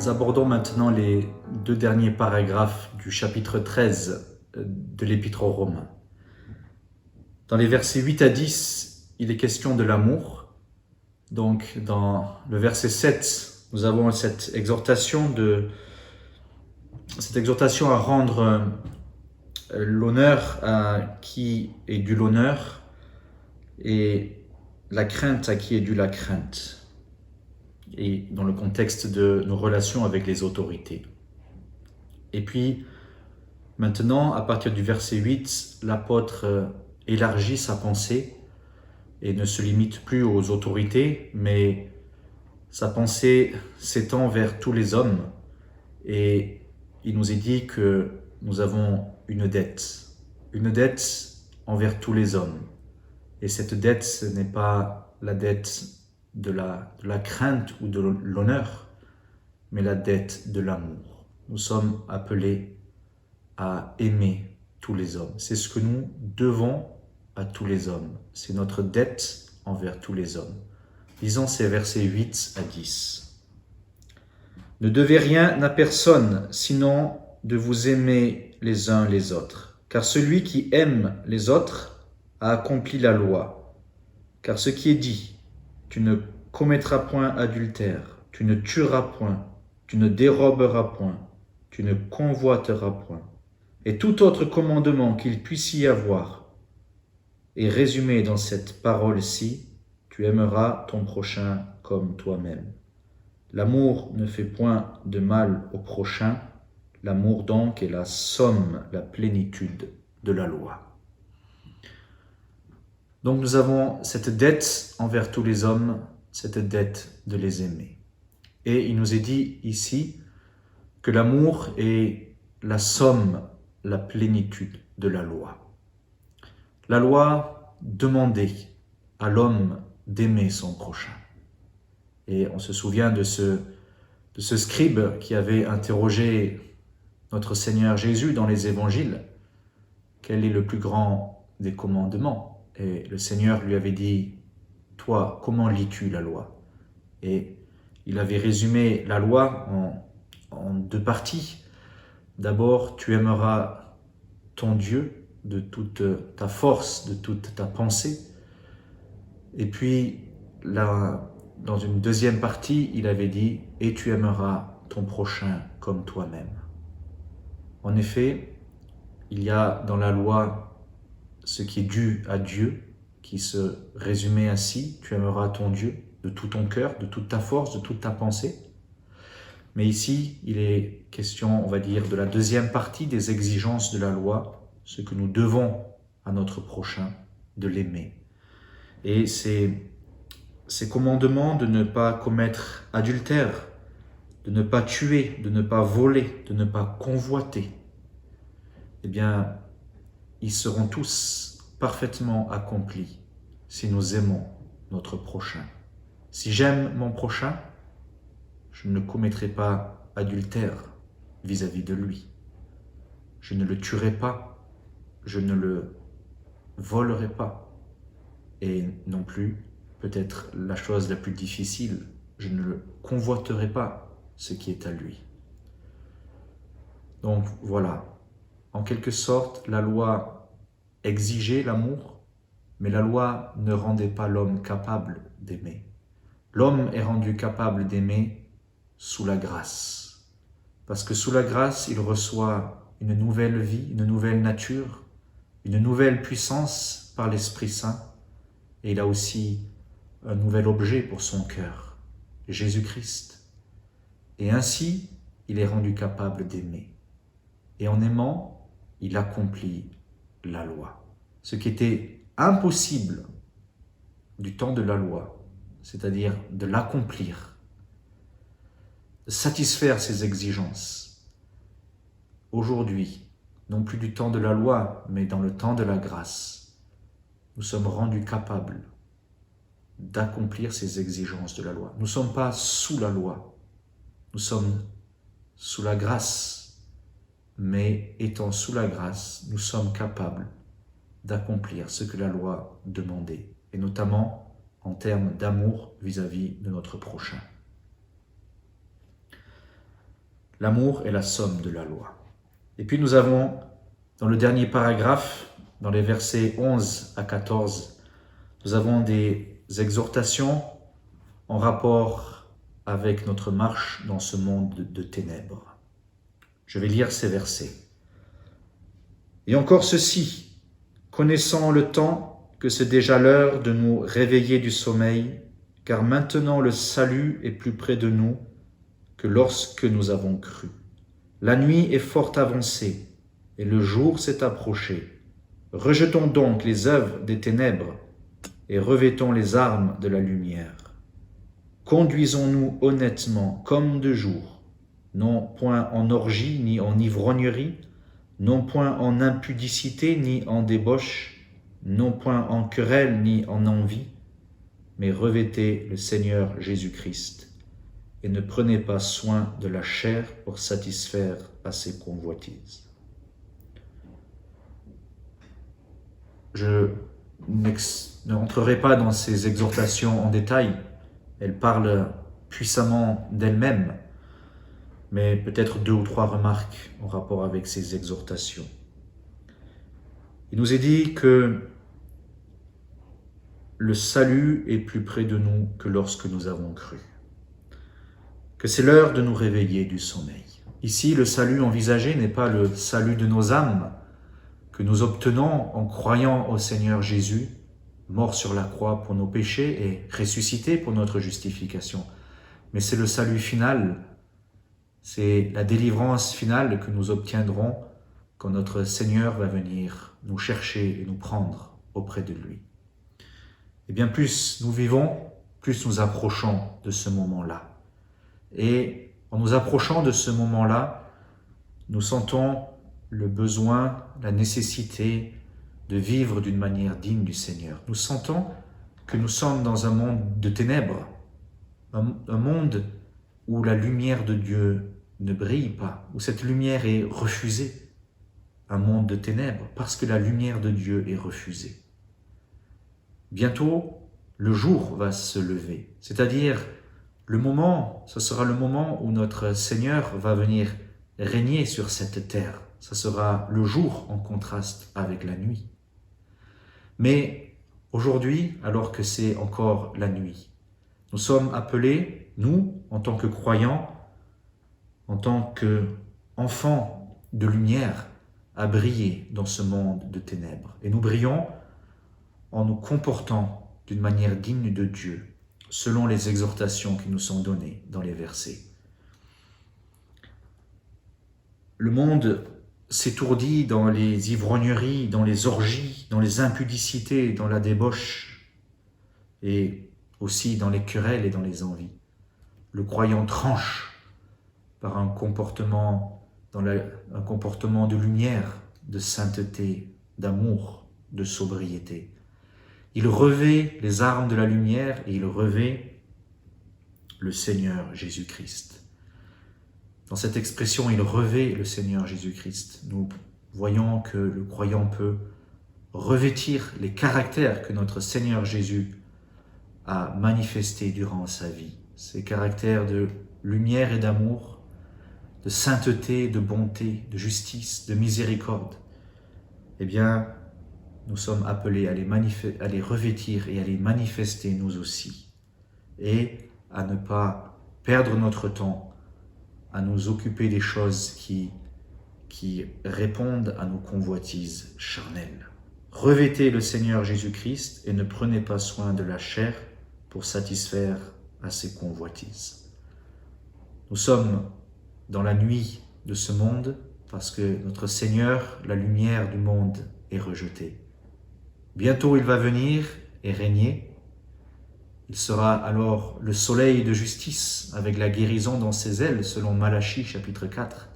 abordons maintenant les deux derniers paragraphes du chapitre 13 de l'Épître aux Romains. Dans les versets 8 à 10, il est question de l'amour. Donc, dans le verset 7, nous avons cette exhortation à rendre l'honneur à qui est dû l'honneur et la crainte à qui est due la crainte, et dans le contexte de nos relations avec les autorités. Et puis, maintenant, à partir du verset 8, l'apôtre élargit sa pensée et ne se limite plus aux autorités, mais sa pensée s'étend vers tous les hommes. Et il nous est dit que nous avons une dette envers tous les hommes. Et cette dette, ce n'est pas la dette de la crainte ou de l'honneur, mais la dette de l'amour. Nous sommes appelés à aimer tous les hommes. C'est ce que nous devons à tous les hommes. C'est notre dette envers tous les hommes. Lisons ces versets 8 à 10. Ne devez rien à personne, sinon de vous aimer les uns les autres. Car celui qui aime les autres a accompli la loi. Car ce qui est dit, tu ne commettras point adultère, tu ne tueras point, tu ne déroberas point, tu ne convoiteras point. Et tout autre commandement qu'il puisse y avoir est résumé dans cette parole-ci, tu aimeras ton prochain comme toi-même. L'amour ne fait point de mal au prochain, l'amour donc est la somme, la plénitude de la loi. Donc nous avons cette dette envers tous les hommes, cette dette de les aimer. Et il nous est dit ici que l'amour est la somme, la plénitude de la loi. La loi demandait à l'homme d'aimer son prochain. Et on se souvient de ce scribe qui avait interrogé notre Seigneur Jésus dans les évangiles. Quel est le plus grand des commandements ? Et le Seigneur lui avait dit, toi, comment lis-tu la loi ? Et il avait résumé la loi en deux parties. D'abord, tu aimeras ton Dieu de toute ta force, de toute ta pensée. Et puis, dans une deuxième partie, il avait dit, et tu aimeras ton prochain comme toi-même. En effet, il y a dans la loi ce qui est dû à Dieu, qui se résumait ainsi, tu aimeras ton Dieu de tout ton cœur, de toute ta force, de toute ta pensée. Mais ici, il est question, on va dire, de la deuxième partie des exigences de la loi, ce que nous devons à notre prochain, de l'aimer. Et ces commandements de ne pas commettre adultère, de ne pas tuer, de ne pas voler, de ne pas convoiter, eh bien, ils seront tous parfaitement accomplis si nous aimons notre prochain. Si j'aime mon prochain, je ne commettrai pas adultère vis-à-vis de lui. Je ne le tuerai pas, je ne le volerai pas. Et non plus, peut-être la chose la plus difficile, je ne le convoiterai pas ce qui est à lui. Donc voilà, en quelque sorte, la loi exigeait l'amour, mais la loi ne rendait pas l'homme capable d'aimer. L'homme est rendu capable d'aimer sous la grâce. Parce que sous la grâce, il reçoit une nouvelle vie, une nouvelle nature, une nouvelle puissance par l'Esprit Saint. Et il a aussi un nouvel objet pour son cœur, Jésus-Christ. Et ainsi, il est rendu capable d'aimer. Et en aimant, il accomplit la loi. Ce qui était impossible du temps de la loi, c'est-à-dire de l'accomplir, de satisfaire ses exigences. Aujourd'hui, non plus du temps de la loi, mais dans le temps de la grâce, nous sommes rendus capables d'accomplir ces exigences de la loi. Nous ne sommes pas sous la loi, nous sommes sous la grâce. Mais étant sous la grâce, nous sommes capables d'accomplir ce que la loi demandait, et notamment en termes d'amour vis-à-vis de notre prochain. L'amour est la somme de la loi. Et puis nous avons, dans le dernier paragraphe, dans les versets 11 à 14, nous avons des exhortations en rapport avec notre marche dans ce monde de ténèbres. Je vais lire ces versets. Et encore ceci, connaissant le temps, que c'est déjà l'heure de nous réveiller du sommeil, car maintenant le salut est plus près de nous que lorsque nous avons cru. La nuit est fort avancée, et le jour s'est approché. Rejetons donc les œuvres des ténèbres, et revêtons les armes de la lumière. Conduisons-nous honnêtement comme de jour, non point en orgie ni en ivrognerie, non point en impudicité ni en débauche, non point en querelle ni en envie, mais revêtez le Seigneur Jésus-Christ et ne prenez pas soin de la chair pour satisfaire à ses convoitises. Je ne rentrerai pas dans ces exhortations en détail, elles parlent puissamment d'elles-mêmes, mais peut-être 2 ou 3 remarques en rapport avec ces exhortations. Il nous est dit que le salut est plus près de nous que lorsque nous avons cru, que c'est l'heure de nous réveiller du sommeil. Ici, le salut envisagé n'est pas le salut de nos âmes que nous obtenons en croyant au Seigneur Jésus, mort sur la croix pour nos péchés et ressuscité pour notre justification, mais c'est le salut final, c'est la délivrance finale que nous obtiendrons quand notre Seigneur va venir nous chercher et nous prendre auprès de lui. Et bien plus nous vivons, plus nous approchons de ce moment-là. Et en nous approchant de ce moment-là, nous sentons le besoin, la nécessité de vivre d'une manière digne du Seigneur. Nous sentons que nous sommes dans un monde de ténèbres, un monde où la lumière de Dieu ne brille pas, où cette lumière est refusée. Un monde de ténèbres, parce que la lumière de Dieu est refusée. Bientôt, le jour va se lever, c'est-à-dire ce sera le moment où notre Seigneur va venir régner sur cette terre. Ce sera le jour en contraste avec la nuit. Mais aujourd'hui, alors que c'est encore la nuit, nous sommes appelés, nous, en tant que croyants, en tant qu'enfants de lumière, à briller dans ce monde de ténèbres. Et nous brillons en nous comportant d'une manière digne de Dieu, selon les exhortations qui nous sont données dans les versets. Le monde s'étourdit dans les ivrogneries, dans les orgies, dans les impudicités, dans la débauche, et aussi dans les querelles et dans les envies. Le croyant tranche par un comportement de lumière, de sainteté, d'amour, de sobriété. Il revêt les armes de la lumière et il revêt le Seigneur Jésus-Christ. Dans cette expression, il revêt le Seigneur Jésus-Christ. Nous voyons que le croyant peut revêtir les caractères que notre Seigneur Jésus a manifestés durant sa vie. Ces caractères de lumière et d'amour, de sainteté, de bonté, de justice, de miséricorde. Eh bien, nous sommes appelés à les revêtir et à les manifester nous aussi, et à ne pas perdre notre temps à nous occuper des choses qui répondent à nos convoitises charnelles. Revêtez le Seigneur Jésus-Christ et ne prenez pas soin de la chair pour satisfaire à ses convoitises. Nous sommes dans la nuit de ce monde parce que notre Seigneur, la lumière du monde, est rejetée. Bientôt il va venir et régner. Il sera alors le soleil de justice avec la guérison dans ses ailes, selon Malachie chapitre 4.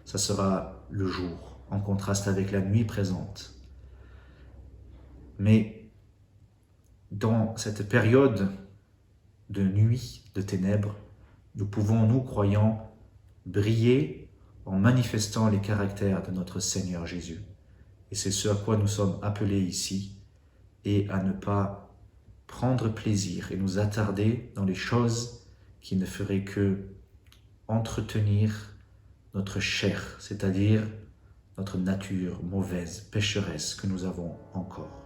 Ça sera le jour, en contraste avec la nuit présente. Mais dans cette période de nuit, de ténèbres, nous pouvons, nous croyants, briller en manifestant les caractères de notre Seigneur Jésus. Et c'est ce à quoi nous sommes appelés ici, et à ne pas prendre plaisir et nous attarder dans les choses qui ne feraient que entretenir notre chair, c'est-à-dire notre nature mauvaise, pécheresse que nous avons encore.